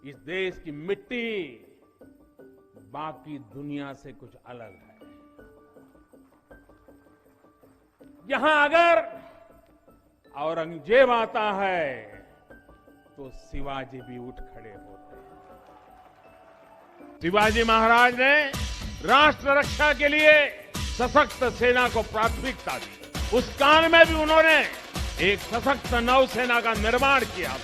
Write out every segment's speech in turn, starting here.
इस देश की मिट्टी बाकी दुनिया से कुछ अलग है। यहां अगर औरंगजेब आता है तो शिवाजी भी उठ खड़े होते हैं। शिवाजी महाराज ने राष्ट्र रक्षा के लिए सशक्त सेना को प्राथमिकता दी। उस काल में भी उन्होंने एक सशक्त नौसेना का निर्माण किया।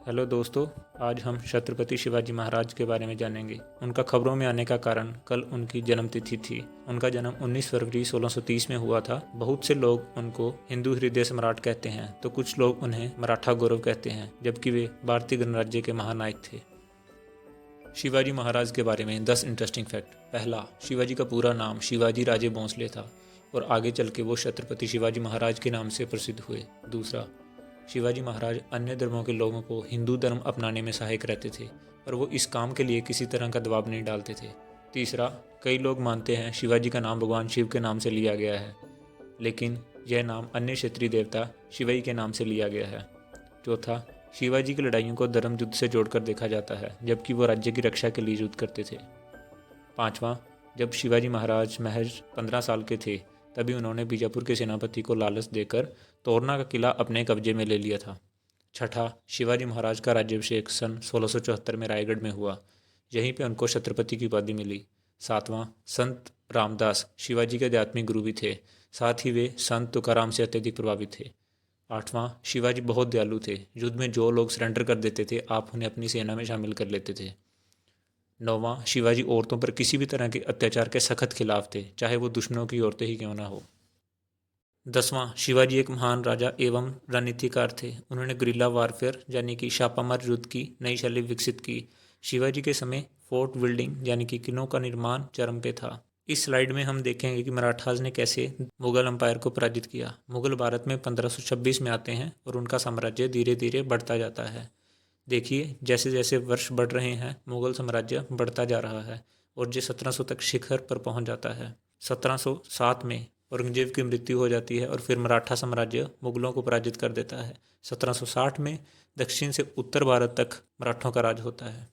हेलो दोस्तों, आज हम छत्रपति शिवाजी महाराज के बारे में जानेंगे। उनका खबरों में आने का कारण कल उनकी जन्मतिथि थी। उनका जन्म 19 फरवरी 1630 में हुआ था। बहुत से लोग उनको हिंदू हृदय सम्राट कहते हैं तो कुछ लोग उन्हें मराठा गौरव कहते हैं, जबकि वे भारतीय गणराज्य के महानायक थे। शिवाजी महाराज के बारे में 10 इंटरेस्टिंग फैक्ट। पहला, शिवाजी का पूरा नाम शिवाजी राजे भोंसले था और आगे चल के वो छत्रपति शिवाजी महाराज के नाम से प्रसिद्ध हुए। दूसरा, शिवाजी महाराज अन्य धर्मों के लोगों को हिंदू धर्म अपनाने में सहायक रहते थे, पर वो इस काम के लिए किसी तरह का दबाव नहीं डालते थे। तीसरा, कई लोग मानते हैं शिवाजी का नाम भगवान शिव के नाम से लिया गया है, लेकिन यह नाम अन्य क्षेत्रीय देवता शिवई के नाम से लिया गया है। चौथा, शिवाजी की लड़ाइयों को धर्म युद्ध से जोड़कर देखा जाता है, जबकि वो राज्य की रक्षा के लिए युद्ध करते थे। पाँचवां, जब शिवाजी महाराज महज 15 साल के थे तभी उन्होंने बीजापुर के सेनापति को लालच देकर तोरना का किला अपने कब्जे में ले लिया था। छठा, शिवाजी महाराज का राज्याभिषेक सन 1674 में रायगढ़ में हुआ। यहीं पे उनको छत्रपति की उपाधि मिली। सातवां, संत रामदास शिवाजी के आध्यात्मिक गुरु भी थे, साथ ही वे संत तुकाराम से अत्यधिक प्रभावित थे। आठवां, शिवाजी बहुत दयालु थे। युद्ध में जो लोग सरेंडर कर देते थे आप उन्हें अपनी सेना में शामिल कर लेते थे। नौवां, शिवाजी औरतों पर किसी भी तरह के अत्याचार के सख्त खिलाफ थे, चाहे वो दुश्मनों की औरतें ही क्यों ना हो। 10वां, शिवाजी एक महान राजा एवं रणनीतिकार थे। उन्होंने गुरिल्ला वारफेयर यानी कि छापामार युद्ध की नई शैली विकसित की। शिवाजी के समय फोर्ट बिल्डिंग यानी कि किलों का निर्माण चरम पे था। इस स्लाइड में हम देखेंगे कि मराठास ने कैसे मुगल एम्पायर को पराजित किया। मुगल भारत में 1526 में आते हैं और उनका साम्राज्य धीरे धीरे बढ़ता जाता है। देखिए, जैसे जैसे वर्ष बढ़ रहे हैं मुगल साम्राज्य बढ़ता जा रहा है और जो 1700 तक शिखर पर पहुंच जाता है। 1707 में औरंगजेब की मृत्यु हो जाती है और फिर मराठा साम्राज्य मुगलों को पराजित कर देता है। 1760 में दक्षिण से उत्तर भारत तक मराठों का राज होता है।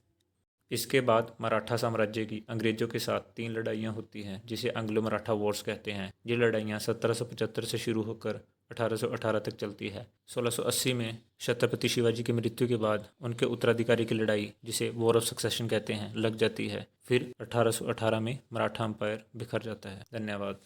इसके बाद मराठा साम्राज्य की अंग्रेजों के साथ 3 लड़ाइयाँ होती हैं, जिसे एंग्लो मराठा वॉर्स कहते हैं। ये लड़ाइयाँ 1775 से शुरू होकर 1818 तक चलती है। 1680 में छत्रपति शिवाजी की मृत्यु के बाद उनके उत्तराधिकारी की लड़ाई, जिसे वॉर ऑफ सक्सेशन कहते हैं, लग जाती है। फिर 1818 में मराठा एम्पायर बिखर जाता है। धन्यवाद।